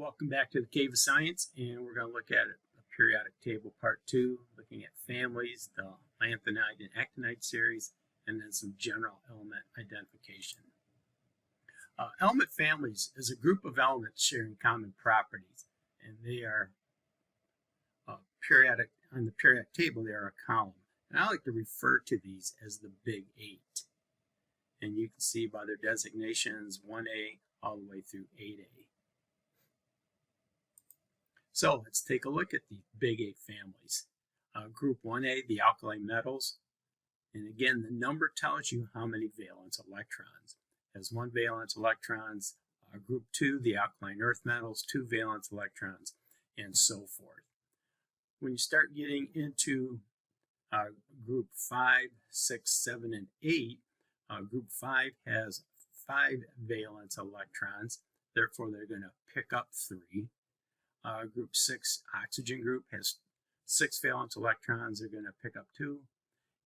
Welcome back to the Cave of Science, and we're going to look at the periodic table part 2, looking at families, the lanthanide and actinide series, and then some general element identification. Element families is a group of elements sharing common properties, and they are periodic. On the periodic table, they are a column, and I like to refer to these as the Big Eight. And you can see by their designations 1A all the way through 8A. So let's take a look at the Big Eight families. Group 1A, the alkali metals. And again, the number tells you how many valence electrons. It has 1 valence electrons. Group 2, the alkaline earth metals, 2 valence electrons, and so forth. When you start getting into group 5, 6, 7, and 8, group 5 has 5 valence electrons. Therefore, they're going to pick up 3. Group 6, oxygen group, has 6 valence electrons. They're going to pick up 2.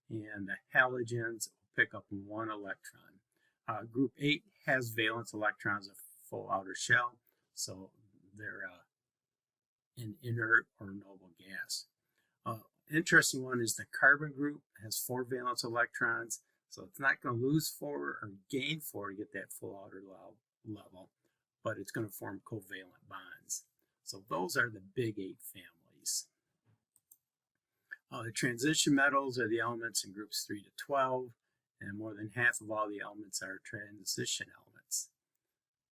And the halogens will pick up 1 electron. Group 8 has valence electrons, a full outer shell, so they're an inert or noble gas. Interesting one is the carbon group, has 4 valence electrons, so it's not going to lose 4 or gain 4 to get that full outer level, but it's going to form covalent bonds. So those are the Big Eight families. The transition metals are the elements in groups 3 to 12, and more than half of all the elements are transition elements.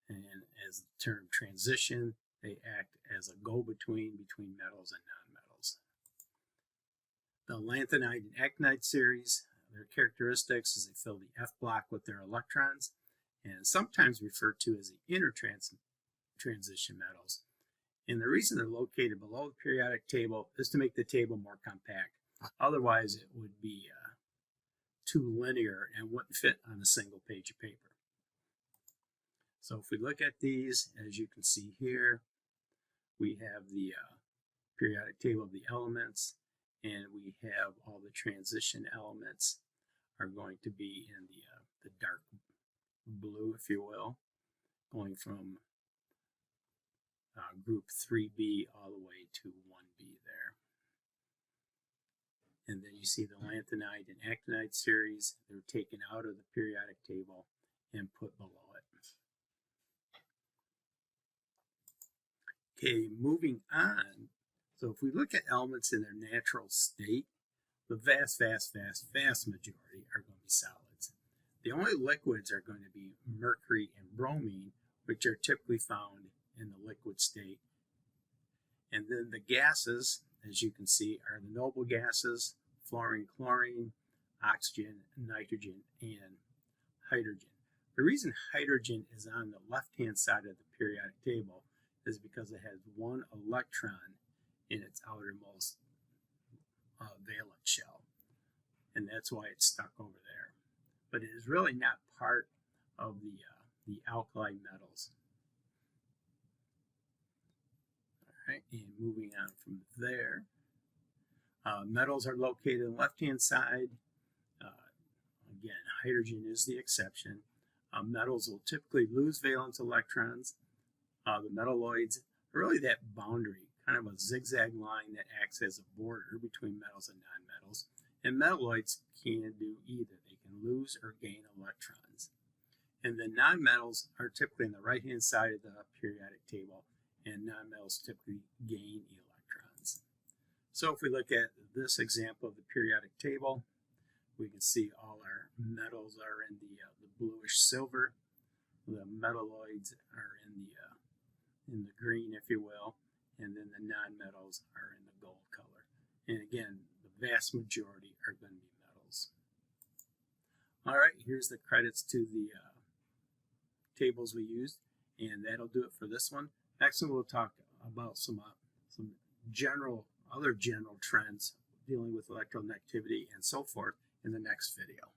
And as the term transition, they act as a go-between between metals and nonmetals. The lanthanide and actinide series, their characteristics is they fill the F block with their electrons, and sometimes referred to as the inner transition metals. And the reason they're located below the periodic table is to make the table more compact. Otherwise, it would be too linear and wouldn't fit on a single page of paper. So if we look at these, as you can see here, we have the periodic table of the elements, and we have all the transition elements are going to be in the dark blue, if you will, going from group 3B all the way to 1B there. And then you see the lanthanide and actinide series. They're taken out of the periodic table and put below it. Okay, moving on. So if we look at elements in their natural state, the vast majority are going to be solids. The only liquids are going to be mercury and bromine, which are typically found in the liquid state. And then the gases, as you can see, are the noble gases: fluorine, chlorine, oxygen, nitrogen, and hydrogen. The reason hydrogen is on the left-hand side of the periodic table is because it has 1 electron in its outermost valence shell, and that's why it's stuck over there. But it is really not part of the alkali metals. And moving on from there, metals are located on the left-hand side. Again, hydrogen is the exception. Metals will typically lose valence electrons. The metalloids are really that boundary, kind of a zigzag line that acts as a border between metals and nonmetals. And metalloids can do either. They can lose or gain electrons. And the nonmetals are typically on the right-hand side of the periodic table, and nonmetals typically gain electrons. So if we look at this example of the periodic table, we can see all our metals are in the bluish silver. The metalloids are in the green, if you will, and then the nonmetals are in the gold color. And again, the vast majority are going to be metals. All right, here's the credits to the tables we used, and that'll do it for this one. Next one, we'll talk about some other general trends dealing with electronegativity and so forth in the next video.